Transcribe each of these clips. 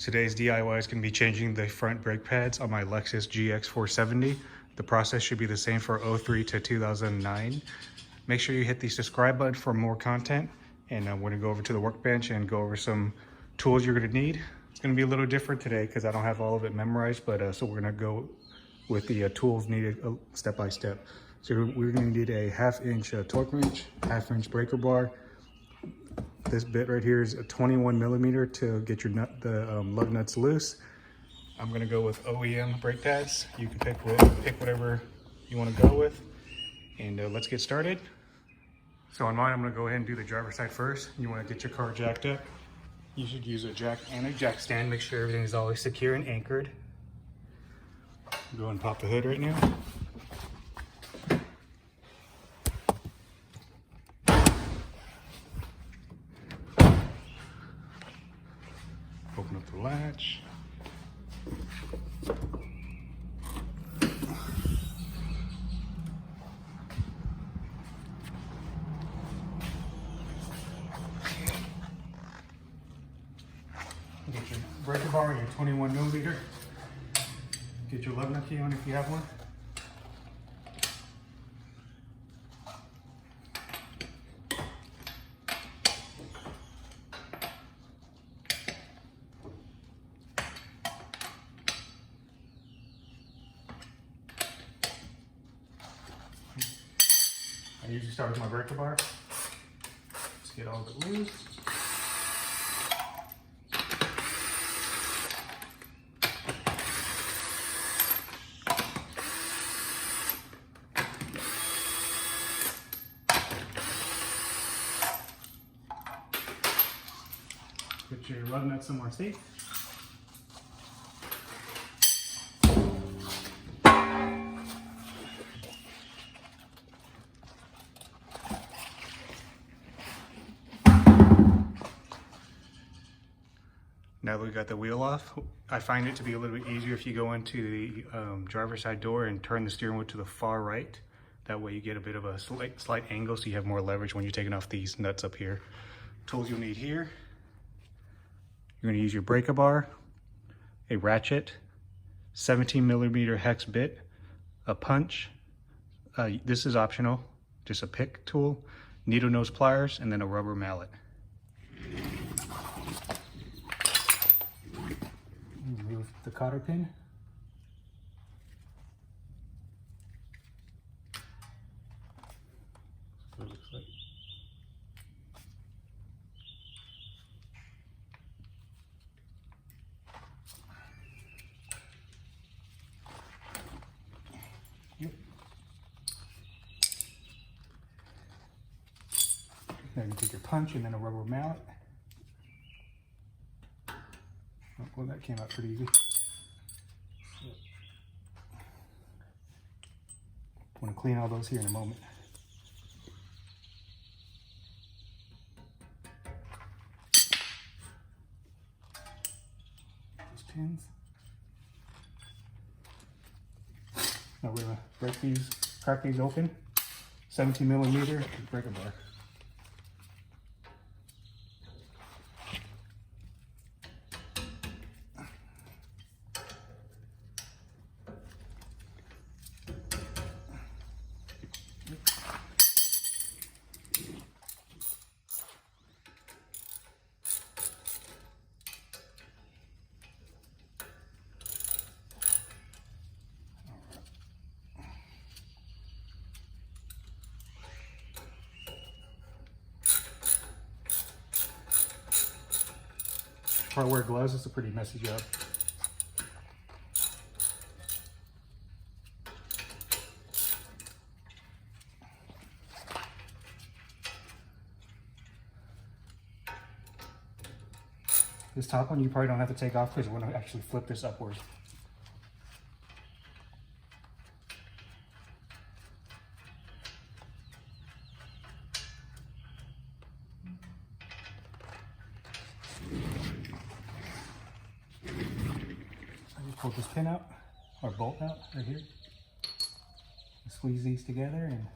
Today's DIY is going to be changing the front brake pads on my Lexus GX470. The process should be the same for 03 to 2009. Make sure you hit the subscribe button for more content, and we're going to go over to the workbench and go over some tools you're going to need. It's going to be a little different today because I don't have all of it memorized, but so we're going to go with the tools needed step by step. So we're going to need a 1/2 inch torque wrench, 1/2 inch breaker bar. This bit right here is a 21 millimeter to get your lug nuts loose. I'm gonna go with OEM brake pads. You can pick whatever you want to go with, and let's get started. So on mine, I'm gonna go ahead and do the driver's side first. You want to get your car jacked up. You should use a jack and a jack stand. Make sure everything is always secure and anchored. Go and pop the hood right now. Open up the latch. Get your breaker bar and your 21 millimeter. Get your lug nut key on if you have one. I usually start with my breaker bar. Let's get all of it loose. Put your lug nut somewhere safe. Now that we got the wheel off, I find it to be a little bit easier if you go into the driver's side door and turn the steering wheel to the far right. That way you get a bit of a slight angle so you have more leverage when you're taking off these nuts up here. Tools you'll need here. You're going to use your breaker bar, a ratchet, 17 millimeter hex bit, a punch. This is optional, just a pick tool, needle nose pliers, and then a rubber mallet. Remove the cotter pin. That's what it looks like. Yep. Now you take your punch and then a rubber mallet. Oh, well, that came out pretty easy. I'm going to clean all those here in a moment. Those pins. Now we're going to crack these open. 17 millimeter breaker bar. If I wear gloves, it's a pretty messy job. This top one you probably don't have to take off because we're going to actually flip this upwards. Pull this pin out, or bolt out right here. Squeeze these together and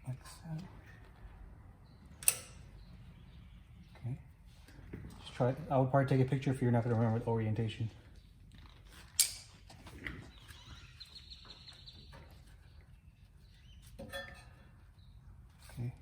like so. Okay. try it. I would probably take a picture if you're not going to remember the orientation. Okay.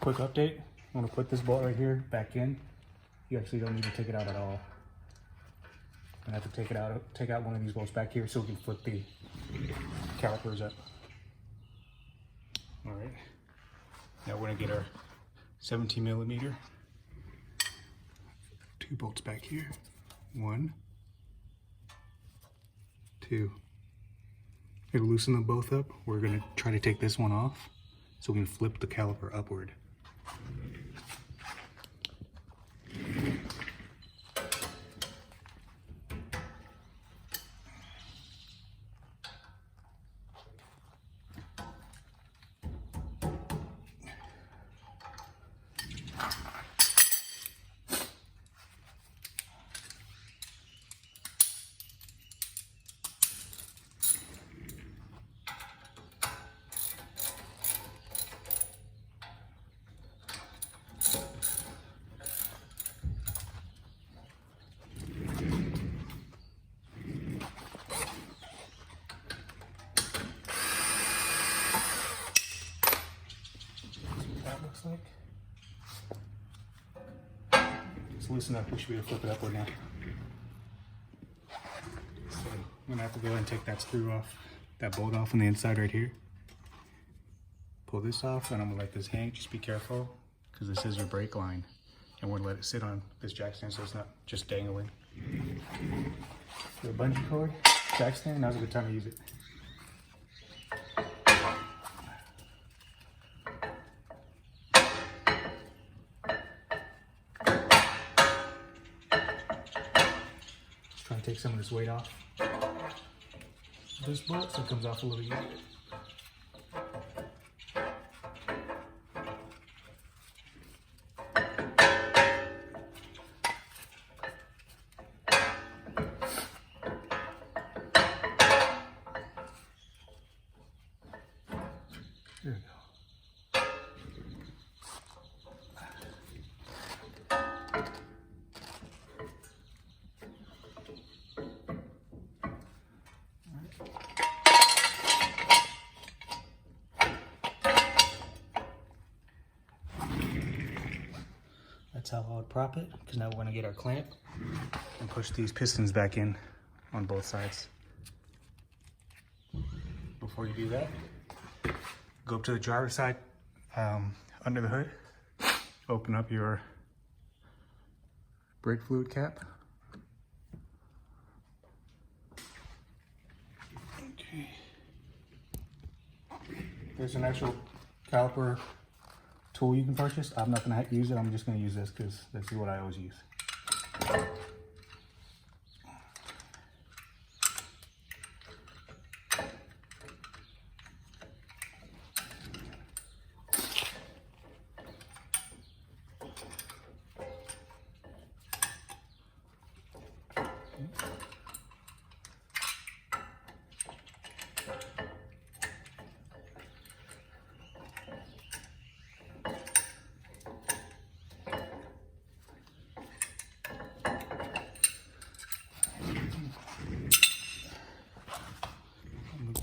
Quick update. I'm going to put this bolt right here back in. You actually don't need to take it out at all. I'm going to have to take out one of these bolts back here so we can flip the calipers up. All right. Now we're going to get our 17 millimeter. 2 bolts back here. 1, 2. It'll loosen them both up. We're going to try to take this one off so we can flip the caliper upward. Like. It's loosen up, we should be able to flip it upward now. So I'm gonna have to go ahead and take that screw off, that bolt off on the inside right here. Pull this off, and I'm gonna let this hang. Just be careful, because this is your brake line. And we're gonna let it sit on this jack stand so it's not just dangling. The bungee cord, jack stand, now's a good time to use it. Trying to take some of this weight off this bolt so it comes off a little easier. There we go. That's how I would prop it, because now we're going to get our clamp and push these pistons back in on both sides. Before you do that, go up to the driver's side under the hood, open up your brake fluid cap. Okay. There's an actual caliper tool you can purchase. I'm not going to use it. I'm just going to use this because this is what I always use.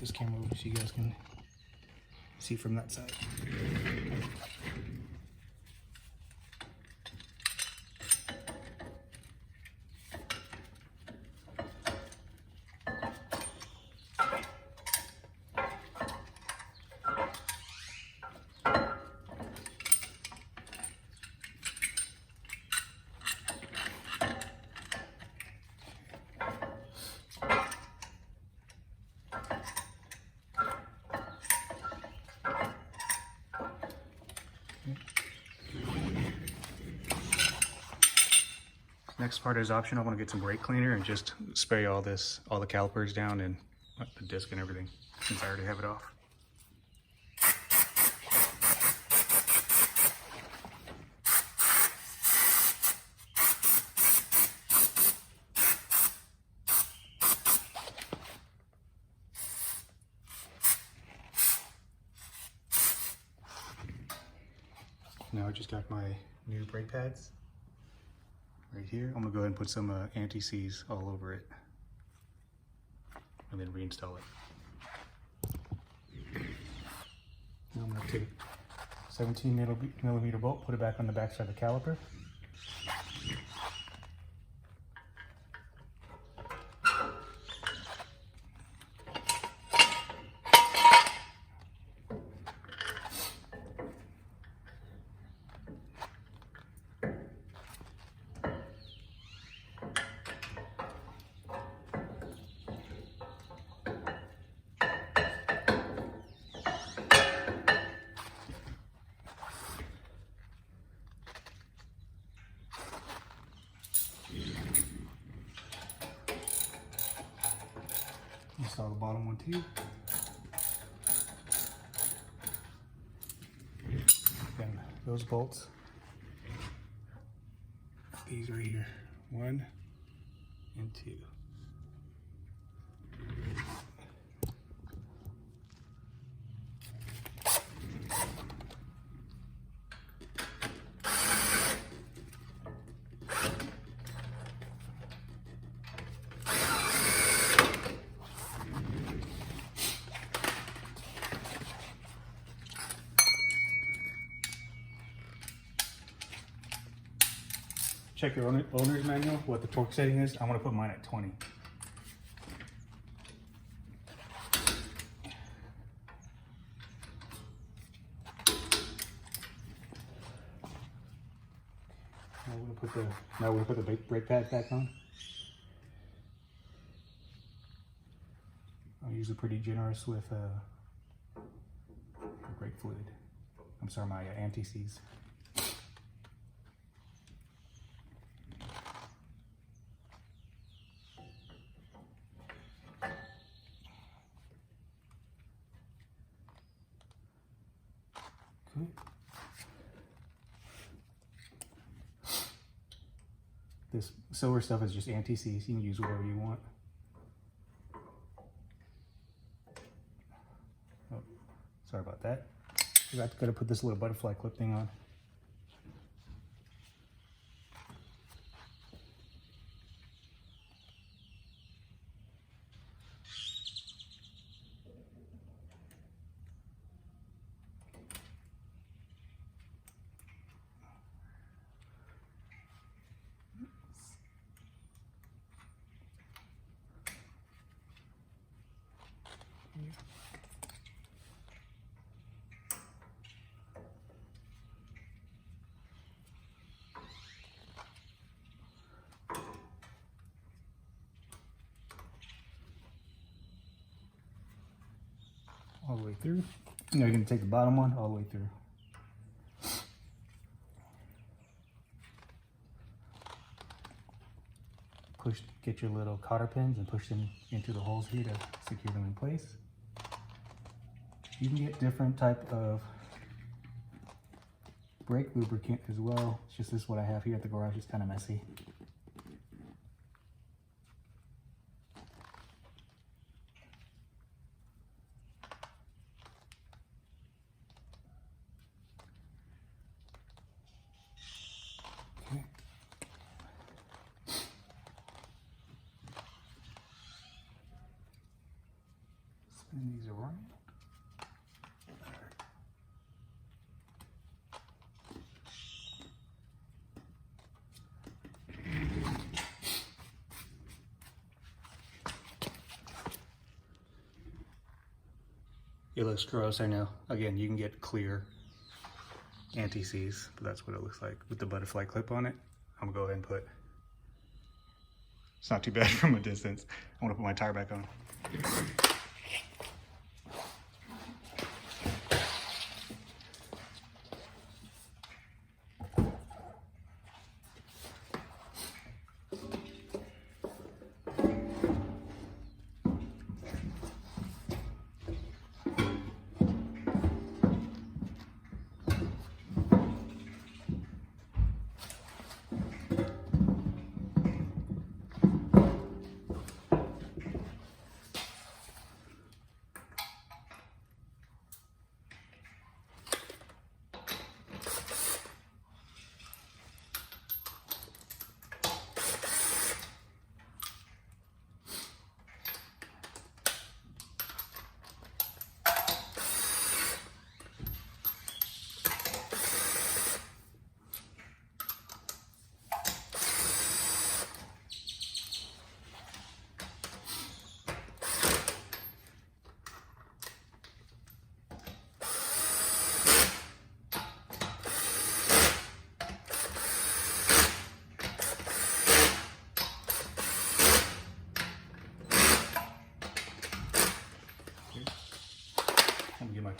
This camera over so you guys can see from that side. Next part is optional. I want to get some brake cleaner and just spray all the calipers down and the disc and everything, since I already have it off. Now I just got my new brake pads right here. I'm gonna go ahead and put some anti-seize all over it and then reinstall it. Now I'm gonna take 17mm bolt, put it back on the back side of the caliper. Install the bottom one too. Then those bolts, these right here, 1 and 2. Check your owner's manual, what the torque setting is. I'm gonna put mine at 20. Now we're gonna put the brake pads back on. I'm usually pretty generous with brake fluid. I'm sorry, my anti-seize. Good. This silver stuff is just anti-seize. You can use whatever you want. Oh, sorry about that. I gotta put this little butterfly clip thing on. All the way through. Now you're going to take the bottom one all the way through. Get your little cotter pins and push them into the holes here to secure them in place. You can get different type of brake lubricant as well. It's just this is what I have here at the garage. It's kind of messy. Spin these around. It looks gross, I know. Again, you can get clear anti-seize, but that's what it looks like with the butterfly clip on it. I'm gonna go ahead and put, it's not too bad from a distance. I'm gonna put my tire back on.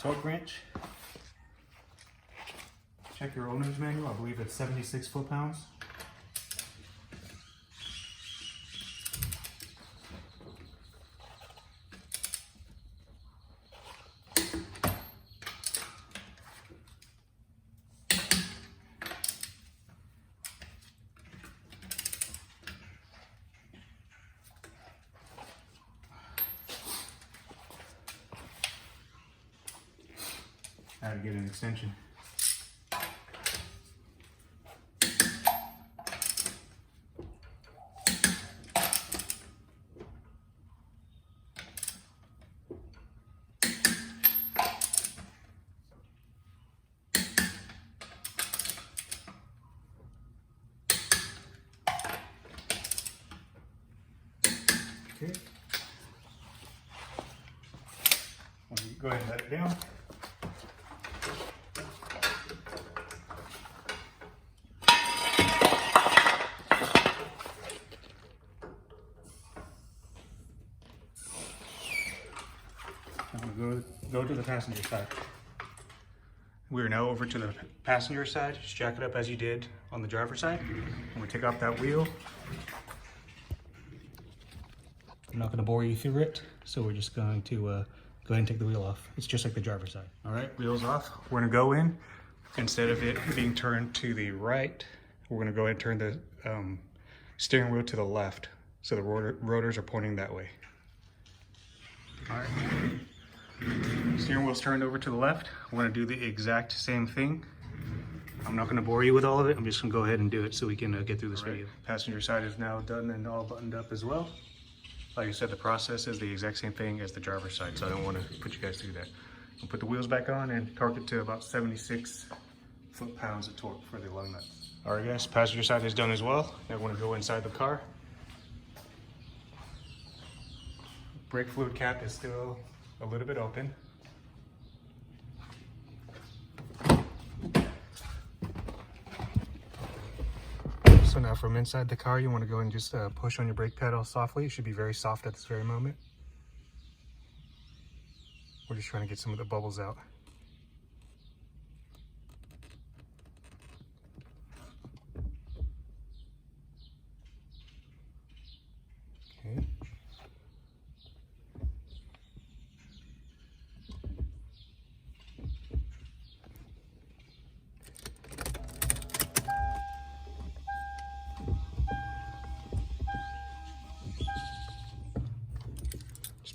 torque wrench. Check your owner's manual. I believe it's 76 foot-pounds. I had to get an extension. Okay. Go ahead and let it down. I'm going to go to the passenger side. We are now over to the passenger side. Just jack it up as you did on the driver's side. I'm going to take off that wheel. I'm not going to bore you through it, so we're just going to go ahead and take the wheel off. It's just like the driver's side. All right, wheels off. We're going to go in. Instead of it being turned to the right, we're going to go ahead and turn the steering wheel to the left, so the rotors are pointing that way. All right. Steering wheel's turned over to the left. We're going to do the exact same thing. I'm not going to bore you with all of it. I'm just going to go ahead and do it so we can get through this video. Passenger side is now done and all buttoned up as well. Like I said, the process is the exact same thing as the driver's side, so I don't want to put you guys through that. I'll put the wheels back on and torque it to about 76 foot-pounds of torque for the lug nuts. All right, guys, passenger side is done as well. Now I want to go inside the car. Brake fluid cap is still a little bit open. So now from inside the car, you want to go and just push on your brake pedal softly. It should be very soft at this very moment. We're just trying to get some of the bubbles out. Okay.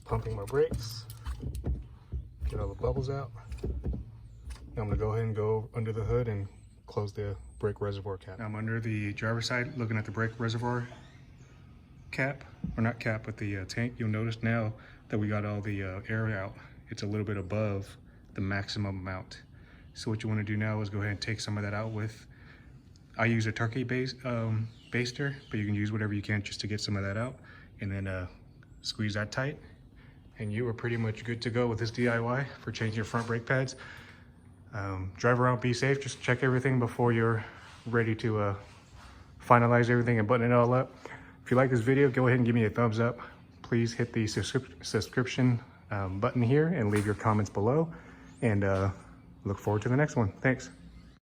Pumping my brakes, get all the bubbles out. Now I'm gonna go ahead and go under the hood and close the brake reservoir cap. Now I'm under the driver's side looking at the brake reservoir cap, or not cap, but the tank. You'll notice now that we got all the air out. It's a little bit above the maximum amount. So what you wanna do now is go ahead and take some of that out with, I use a turkey baster, but you can use whatever you can just to get some of that out, and then squeeze that tight. And you are pretty much good to go with this DIY for changing your front brake pads. Drive around, be safe. Just check everything before you're ready to finalize everything and button it all up. If you like this video, go ahead and give me a thumbs up. Please hit the subscription button here and leave your comments below. And look forward to the next one. Thanks.